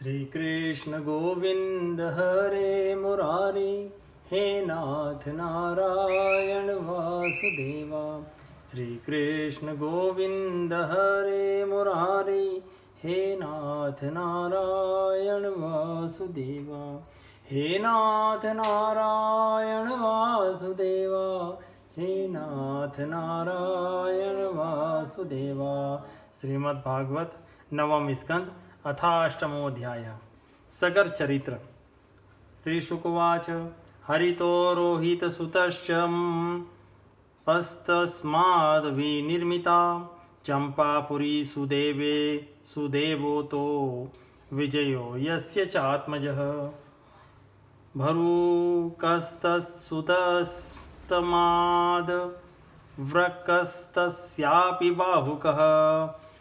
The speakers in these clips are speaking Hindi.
श्री कृष्ण गोविंद हरे मुरारी, हे नाथ नारायण वासुदेवा। श्री कृष्ण गोविंद हरे मुरारी, हे नाथ नारायण वासुदेवा। हे नाथ नारायण वासुदेवा, हे नाथ नारायण वासुदेवा। श्रीमद् भागवत नवम स्कंद अथाष्टमोऽध्याय। सगर चरित्र। श्री शुकवाच हरितो रोहित सुतश्च पस्तस्माद् विनिर्मिता चंपापुरी सुदेवे सुदेवो तो विजयो यस्य चात्मजः भरूकस्तत्सुतस्तमाद् व्रकस्तस्यापि बाहुकः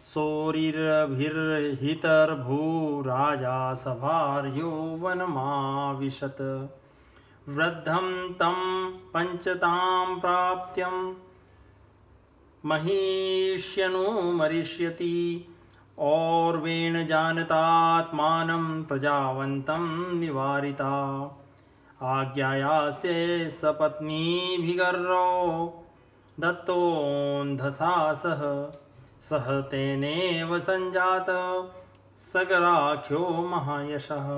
सोरिरभिर्हितर्भूराजा सभार्यो वनमाविशत् वृद्धं तं पञ्चतां प्राप्त्यं महिष्यनुमरिष्यति और्वेण जानतात्मानं प्रजावन्तं निवारिता आज्ञायासे सपत्नीभिगर्रो दत्तोऽन्धसा सह तेनेव संजात सगराख्यो महायशः।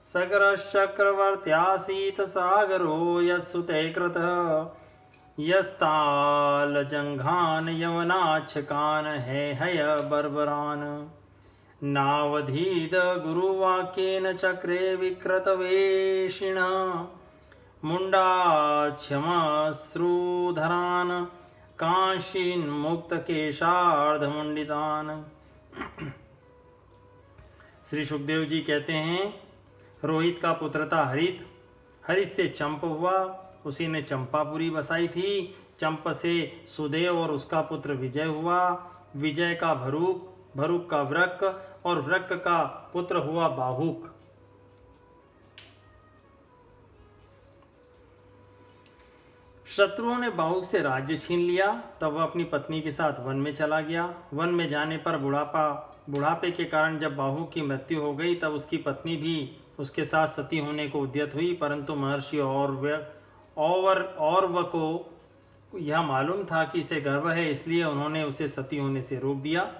सगरश्चक्रवर्त्यासीत् सागरो यस्सुते कृतः यस्तालजङ्घान् यवनाच्छकान् हेहय बर्बरान् नावधीद गुरुवाक्येन चक्रे विकृतवेषिणः मुण्डाच्छमश्रूधरान् काशीन्मुक्तकेशार्धमुण्डितान्। श्री सुखदेव जी कहते हैं, रोहित का पुत्र था हरित, हरित से चंप हुआ, उसी ने चंपापुरी बसाई थी। चंप से सुदेव और उसका पुत्र विजय हुआ, विजय का भरूक, भरूक का व्रक और व्रक का पुत्र हुआ बाहुक। शत्रुओं ने बाहुक से राज्य छीन लिया, तब वह अपनी पत्नी के साथ वन में चला गया। वन में जाने पर बुढ़ापे के कारण जब बाहुक की मृत्यु हो गई, तब उसकी पत्नी भी उसके साथ सती होने को उद्यत हुई, परंतु महर्षि औरव को यह मालूम था कि इसे गर्व है, इसलिए उन्होंने उसे सती होने से रोक दिया।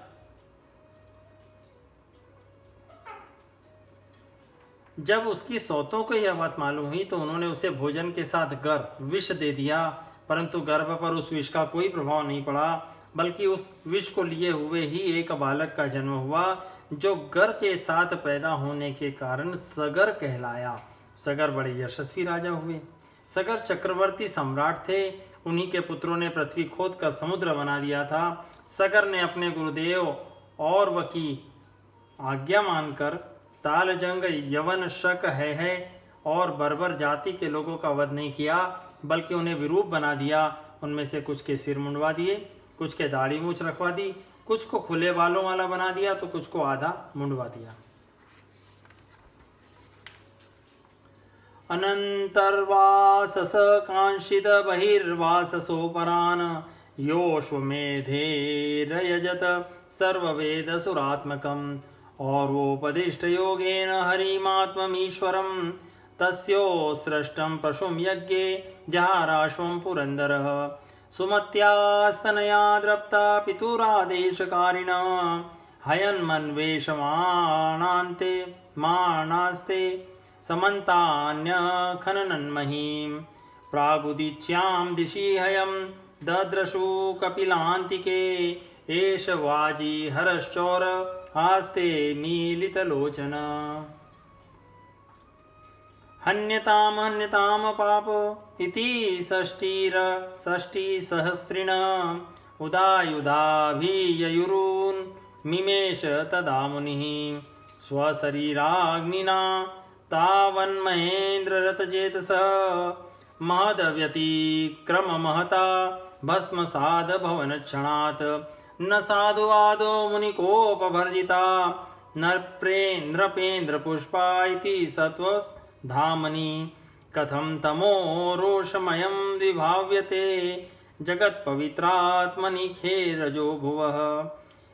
जब उसकी सौतों को यह बात मालूम हुई तो उन्होंने उसे भोजन के साथ विष दे दिया, परंतु गर्भ पर उस विष का कोई प्रभाव नहीं पड़ा, बल्कि उस विष को लिए हुए ही एक बालक का जन्म हुआ, जो गर के साथ पैदा होने के कारण सगर कहलाया। सगर बड़े यशस्वी राजा हुए। सगर चक्रवर्ती सम्राट थे, उन्हीं के पुत्रों ने पृथ्वी खोद कर समुद्र बना दिया था। सगर ने अपने गुरुदेव औरव की आज्ञा मानकर तालजंग, यवन, शक, है और बर्बर जाति के लोगों का वध नहीं किया, बल्कि उन्हें विरूप बना दिया। उनमें से कुछ के सिर मुंडवा दिए, कुछ के दाढ़ी मूछ रखवा दी, कुछ को खुले बालों वाला बना दिया तो कुछ को आधा मुंडवा दिया। अनंतर्वासस कांशित बहिर्वाससो परान योश्वमेधेरयजत सर्ववेद सुरात्मकम् औरोपदिष्ट योगेन हरिमात्ममीश्वरं तस्यो सृष्टं पशुं यज्ञे जहाराश्वं पुरन्दरः सुमत्यास्तनया द्रप्ता पितुरादेशकारिणः हयन्मन्वेषमाणान्ते मानास्ते समन्तान्यखननन्महीं प्रागुदीच्यां दिशि हयं दद्रशु कपिलान्तिके एष वाजी हरश्चौर आस्ते मीलितलोचन हन्यताम पाप इति षष्टिसहस्रिण उदायुधाभिययुरून् मिमेष तदा मुनिः स्वशरीराग्निना तावन्महेन्द्ररथचेतसः महदव्यतिक्रममहता भस्मसाद भवनक्षणात् न साधुवादो मुनिकोपभर्जिता नृपेन्द्र पुष्पा इति सत्वधामनि कथं तमो रोषमयं विभाव्यते जगत्पवित्रात्मनि खेरजो भुवः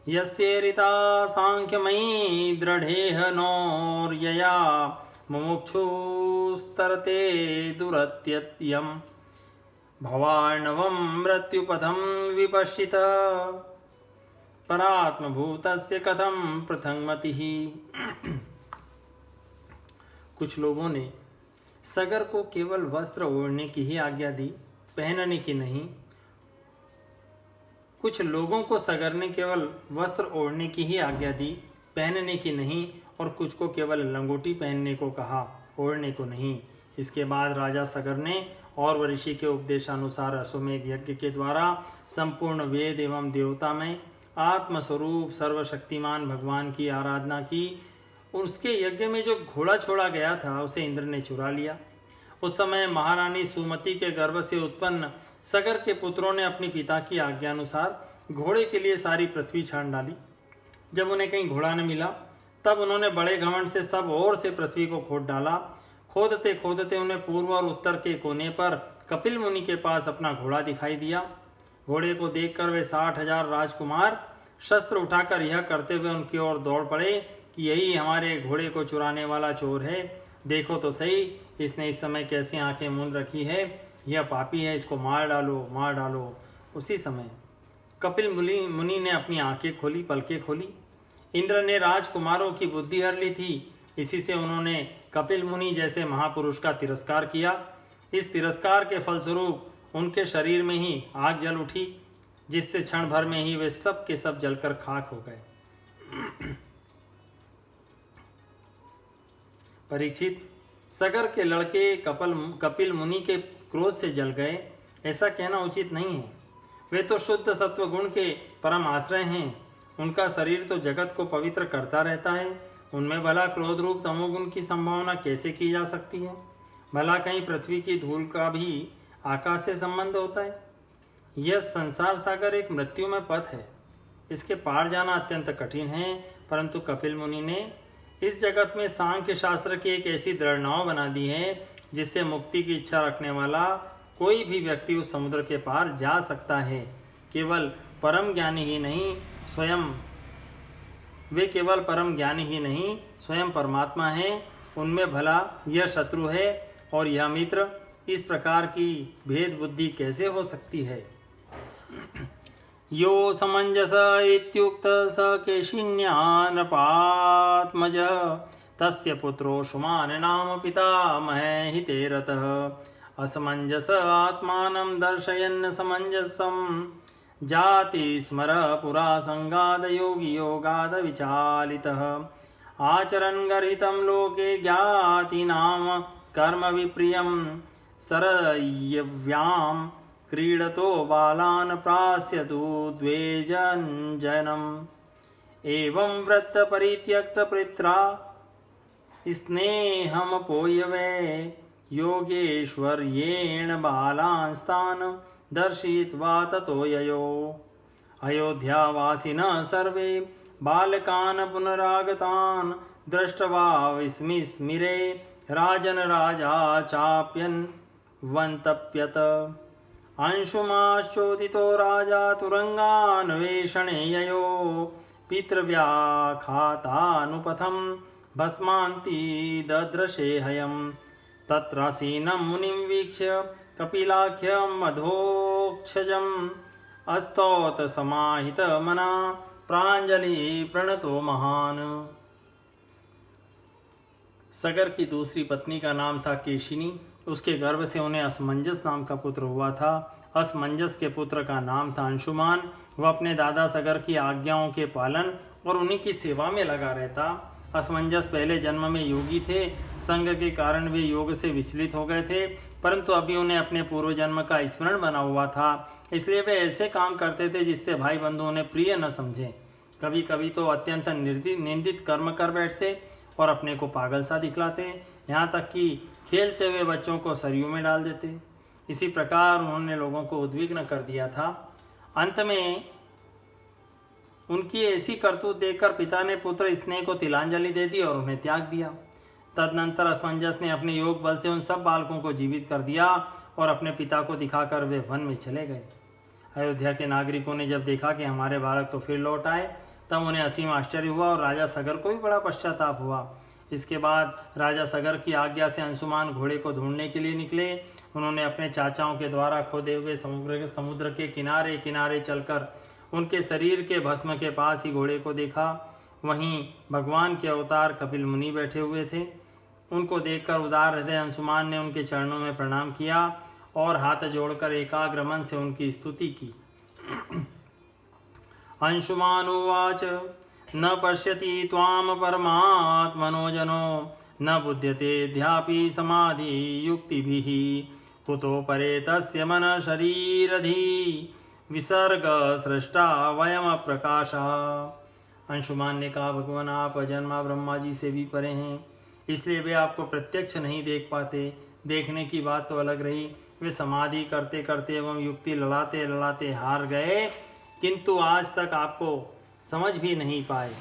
यस्येरिता सांख्यमयी दृढ़ेह नौर्यया मुमुक्षुस्तरते दुरत्यत्यम् भवार्णवं मृत्युपथं विपश्चित परात्मभूतस्य कथं पृथंगमतिः। कुछ लोगों ने सगर को केवल वस्त्र ओढ़ने की ही आज्ञा दी, पहनने की नहीं। कुछ लोगों को सगर ने केवल वस्त्र ओढ़ने की ही आज्ञा दी, पहनने की नहीं, और कुछ को केवल लंगोटी पहनने को कहा, ओढ़ने को नहीं। इसके बाद राजा सगर ने और ऋषि के उपदेशानुसार अश्वमेध यज्ञ के द्वारा संपूर्ण वेद एवं देवता में आत्मस्वरूप सर्वशक्तिमान भगवान की आराधना की। उसके यज्ञ में जो घोड़ा छोड़ा गया था उसे इंद्र ने चुरा लिया। उस समय महारानी सुमति के गर्भ से उत्पन्न सगर के पुत्रों ने अपनी पिता की आज्ञा अनुसार घोड़े के लिए सारी पृथ्वी छान डाली। जब उन्हें कहीं घोड़ा न मिला तब उन्होंने बड़े घमंड से सब ओर से पृथ्वी को खोद डाला। खोदते खोदते उन्हें पूर्व और उत्तर के कोने पर कपिल मुनि के पास अपना घोड़ा दिखाई दिया। घोड़े को देखकर वे 60,000 राजकुमार शस्त्र उठाकर यह करते हुए उनकी ओर दौड़ पड़े कि यही हमारे घोड़े को चुराने वाला चोर है। देखो तो सही, इसने इस समय कैसी आंखें मूंद रखी है, यह पापी है, इसको मार डालो, मार डालो। उसी समय कपिल मुनि ने अपनी आंखें खोली, पलकें खोली। इंद्र ने राजकुमारों की बुद्धि हर ली थी। इसी से उन्होंने कपिल मुनि जैसे महापुरुष का तिरस्कार किया। इस तिरस्कार के फलस्वरूप उनके शरीर में ही आग जल उठी, जिससे क्षण भर में ही वे सब के सब जलकर खाक हो गए। परीक्षित, सगर के लड़के कपिल मुनि के क्रोध से जल गए, ऐसा कहना उचित नहीं है। वे तो शुद्ध सत्व गुण के परम आश्रय हैं। उनका शरीर तो जगत को पवित्र करता रहता है। उनमें भला क्रोध रूप तमोगुण की संभावना कैसे की जा सकती है? भला कहीं पृथ्वी की धूल का भी आकाश से संबंध होता है? यह संसार सागर एक मृत्युमय पथ है, इसके पार जाना अत्यंत कठिन है। परंतु कपिल मुनि ने इस जगत में सांख्य शास्त्र की एक ऐसी दृढ़ नाव बना दी है जिससे मुक्ति की इच्छा रखने वाला कोई भी व्यक्ति उस समुद्र के पार जा सकता है। केवल परम ज्ञानी ही नहीं, स्वयं परमात्मा है। उनमें भला यह शत्रु है और यह मित्र, इस प्रकार की भेद बुद्धि कैसे हो सकती है? यो समंजस इत्युक्त स केशिन्यानपात्मज तस्य पुत्रो शुमान नाम पितामहे हिते रतः असमंजस आत्मानं दर्शयन् समंजसं जाति स्मर पुरा संगाद योगी योगाद विचालितः आचरन् गर्हितं लोके ज्ञातीनां कर्म विप्रियं सरयव्यां क्रीडतो बालान् प्रास्यतु द्वेजञ्जनम् एवं व्रत परित्यक्त पृत्रा स्नेहमपोयवे योगेश्वर्येण बालांस्तान् दर्शयित्वा ततो ययो अयोध्यावासिनः सर्वे बालकान् पुनरागतान् दृष्ट्वा विस्मिरे राजन् राजा चाप्यन् वन्तप्यत अंशुमाश्चोदितो राजा तुरंगान्वेषणे ययो पितृव्याखातानुपथं भस्मान्ति ददृशे हयम् तत्रासीनं मुनिं वीक्ष्य कपिलाख्यं मधोक्षजम् अस्तौत समाहित मना प्राञ्जलि प्रणतो महान। सगर की दूसरी पत्नी का नाम था केशिनी। उसके गर्भ से उन्हें असमंजस नाम का पुत्र हुआ था। असमंजस के पुत्र का नाम था अंशुमान। वह अपने दादा सगर की आज्ञाओं के पालन और उन्हीं की सेवा में लगा रहता। असमंजस पहले जन्म में योगी थे। संग के कारण वे योग से विचलित हो गए थे, परंतु अभी उन्हें अपने पूर्व जन्म का स्मरण बना हुआ था। इसलिए वे ऐसे काम करते थे जिससे भाई बंधु उन्हें प्रिय न समझें। कभी कभी तो अत्यंत निंदित कर्म कर बैठते और अपने को पागल सा दिखलाते, यहाँ तक कि खेलते हुए बच्चों को सरयू में डाल देते। इसी प्रकार उन्होंने लोगों को उद्विग्न कर दिया था। अंत में उनकी ऐसी करतूत देखकर पिता ने पुत्र स्नेह को तिलांजलि दे दी और उन्हें त्याग दिया। तदनंतर असमंजस ने अपने योग बल से उन सब बालकों को जीवित कर दिया और अपने पिता को दिखाकर वे वन में चले गए। अयोध्या के नागरिकों ने जब देखा कि हमारे बालक तो फिर लौट आए, तब उन्हें असीम आश्चर्य हुआ और राजा सगर को भी बड़ा पश्चाताप हुआ। इसके बाद राजा सगर की आज्ञा से अंशुमान घोड़े को ढूंढने के लिए निकले। उन्होंने अपने चाचाओं के द्वारा खोदे हुए समुद्र के किनारे किनारे चलकर उनके शरीर के भस्म के पास ही घोड़े को देखा। वहीं भगवान के अवतार कपिल मुनि बैठे हुए थे। उनको देखकर उदार हृदय अंशुमान ने उनके चरणों में प्रणाम किया और हाथ जोड़कर एकाग्र मन से उनकी स्तुति की। अंशुमान उवाच न पश्यति त्वां परमात्मनो जनो न बुध्यतेऽध्यापि समाधि युक्तिभिः कुतो परे तस्य मन शरीरधि विसर्ग सृष्टा वयम प्रकाशः। अंशुमान ने कहा, भगवान आप अजन्मा ब्रह्मा जी से भी परे हैं, इसलिए वे आपको प्रत्यक्ष नहीं देख पाते। देखने की बात तो अलग रही, वे समाधि करते करते एवं युक्ति लड़ाते लड़ाते हार गए, किंतु आज तक आपको समझ भी नहीं पाए।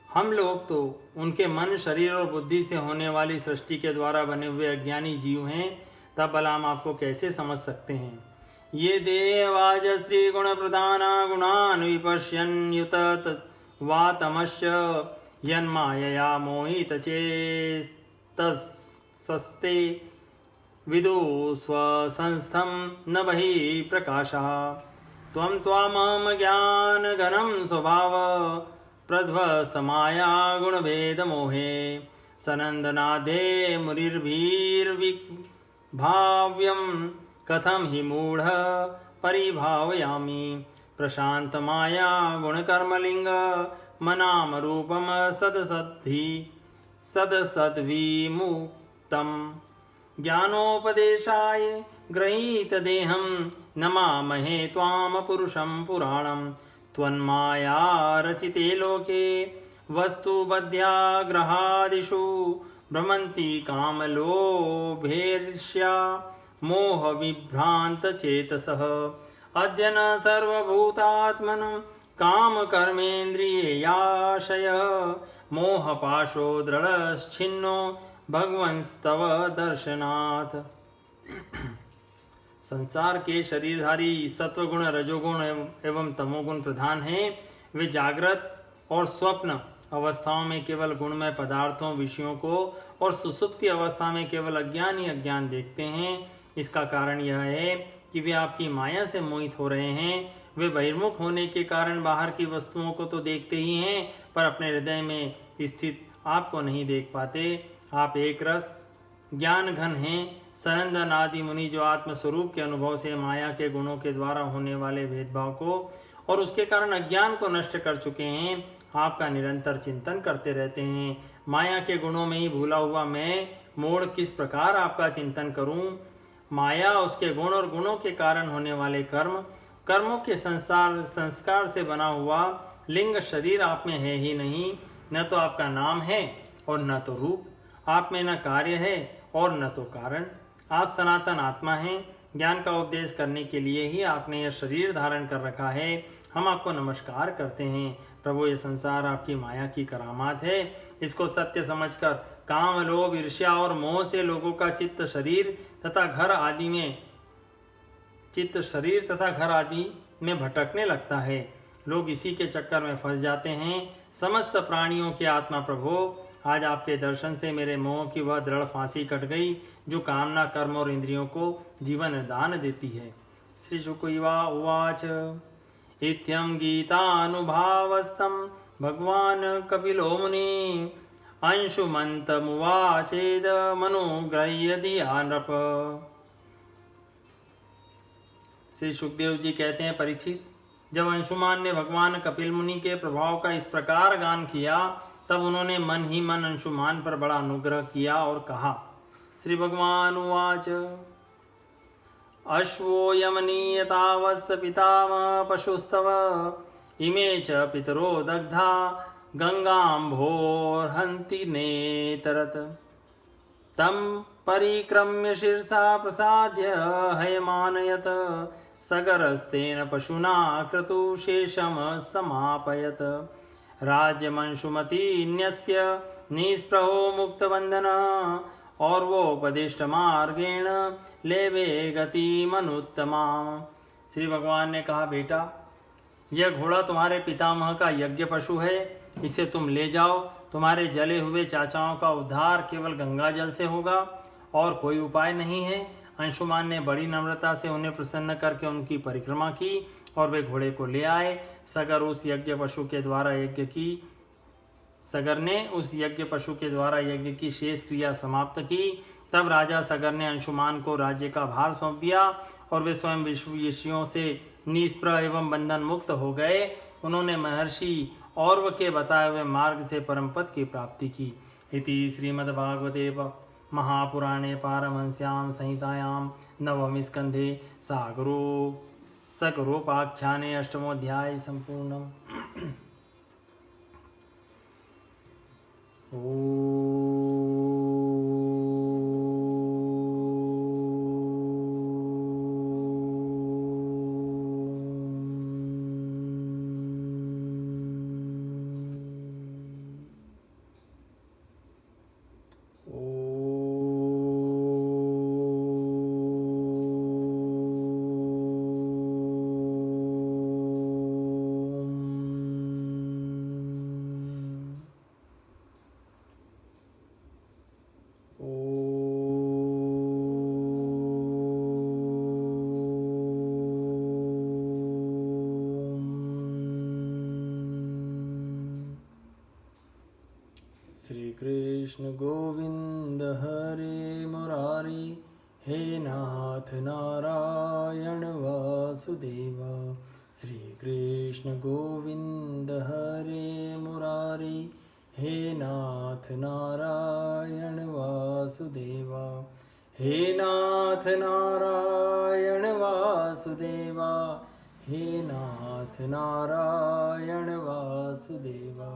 हम लोग तो उनके मन, शरीर और बुद्धि से होने वाली सृष्टि के द्वारा बने हुए अज्ञानी जीव हैं, तब भला हम आपको कैसे समझ सकते हैं। ये देवाज श्री गुण प्रधाना गुणान विपश्यन् युत वा तमश्च यन्मायया मोहित चेतस्ते विदु स्वसंस्थं न बहि प्रकाशः। त्वं त्वामहं ज्ञान घनं स्वभाव प्रध्वस्तमाया गुणभेद मोहे सनंदनादे मुनिर्भीर्विभाव्यं कथं हि मूढ़ परिभावयामि प्रशांत माया गुणकर्मलिंग मनाम रूपम सदसद्विमुक्तम् ज्ञानोपदेशाय गृहीत देहं नमामहे त्वां पुरुषं पुराणं त्वन्माया रचिते लोके वस्तुबध्याग्रहादिषु भ्रमन्ति कामलोभेर्ष्या मोहविभ्रान्तचेतसः अद्य न सर्वभूतात्मनं कामकर्मेन्द्रियाशयः मोहपाशो दृढश्छिन्नो भगवंस्तव दर्शनाथ। संसार के शरीरधारी सत्वगुण, रजोगुण एवं तमोगुण प्रधान हैं। वे जागृत और स्वप्न अवस्थाओं में केवल गुणमय पदार्थों, विषयों को और सुसुप्ति अवस्था में केवल अज्ञान ही अज्ञान देखते हैं। इसका कारण यह है कि वे आपकी माया से मोहित हो रहे हैं। वे बहिर्मुख होने के कारण बाहर की वस्तुओं को तो देखते ही हैं, पर अपने हृदय में स्थित आपको नहीं देख पाते। आप एक रस ज्ञान घन हैं। सनंदन आदि मुनि जो आत्मस्वरूप के अनुभव से माया के गुणों के द्वारा होने वाले भेदभाव को और उसके कारण अज्ञान को नष्ट कर चुके हैं, आपका निरंतर चिंतन करते रहते हैं। माया के गुणों में ही भूला हुआ मैं मूढ़ किस प्रकार आपका चिंतन करूं। माया, उसके गुण और गुणों के कारण होने वाले कर्मों के संस्कार से बना हुआ लिंग शरीर आप में है ही नहीं। न तो आपका नाम है और न तो रूप। आप में न कार्य है और न तो कारण। आप सनातन आत्मा हैं। ज्ञान का उपदेश करने के लिए ही आपने यह शरीर धारण कर रखा है। हम आपको नमस्कार करते हैं। प्रभु, ये संसार आपकी माया की करामात है। इसको सत्य समझकर काम, लोभ, ईर्ष्या और मोह से लोगों का चित्त शरीर तथा घर आदि में भटकने लगता है। लोग इसी के चक्कर में फंस जाते हैं। समस्त प्राणियों के आत्मा प्रभु, आज आपके दर्शन से मेरे मोह की वह दृढ़ फांसी कट गई जो कामना, कर्म और इंद्रियों को जीवन दान देती है। श्री शुकैवा उवाच इत्यं गीतानुभावस्तं भगवान कपिलो मुनि अंशुमन्तमुवाचेद मनुग्रह्य धिया नृप। श्री सुखदेव जी कहते हैं, परीक्षित, जब अंशुमान ने भगवान कपिल मुनि के प्रभाव का इस प्रकार गान किया, तब उन्होंने मन ही मन अंशुमान पर बड़ा अनुग्रह किया और कहा। श्री भगवान उवाच अश्वो यमनीयतावस्य पितामह पशुस्तव इमे च पितरो दग्धा गंगाम्भोर्हन्ति नेतरत् तं परिक्रम्य शीर्षा प्रसाद्य हयमानयत सगरस्तेन पशुना क्रतुशेषम समापयत राज्यमंशुमतीन्यस्य निस्पृहो मुक्तबंधन और वो उपदिष्ट मार्गेण लेवे गतिमनुत्तमा। श्री भगवान ने कहा, बेटा, यह घोड़ा तुम्हारे पितामह का यज्ञ पशु है, इसे तुम ले जाओ। तुम्हारे जले हुए चाचाओं का उद्धार केवल गंगा जल से होगा, और कोई उपाय नहीं है। अंशुमान ने बड़ी नम्रता से उन्हें प्रसन्न करके उनकी परिक्रमा की और वे घोड़े को ले आए। सगर उस यज्ञ पशु के द्वारा यज्ञ की सगर ने उस यज्ञ पशु के द्वारा यज्ञ की शेष क्रिया समाप्त की। तब राजा सगर ने अंशुमान को राज्य का भार सौंप दिया और वे स्वयं विषयों से निष्प्रह एवं बंधन मुक्त हो गए। उन्होंने महर्षि औरव के बताए हुए मार्ग से परम पद की प्राप्ति की। इति श्रीमद्भागवते महापुराणे पारमहंस्यां संहितायां नवम स्कंधे सगरोपाख्याने अष्टमोऽध्याय सम्पूर्णम्। श्री कृष्ण गोविंद हरे मुरारी, हे नाथ नारायण वासुदेवा। श्री कृष्ण गोविंद हरे मुरारी, हे नाथ नारायण वासुदेवा। हे नाथ नारायण वासुदेवा, हे नाथ नारायण वासुदेवा।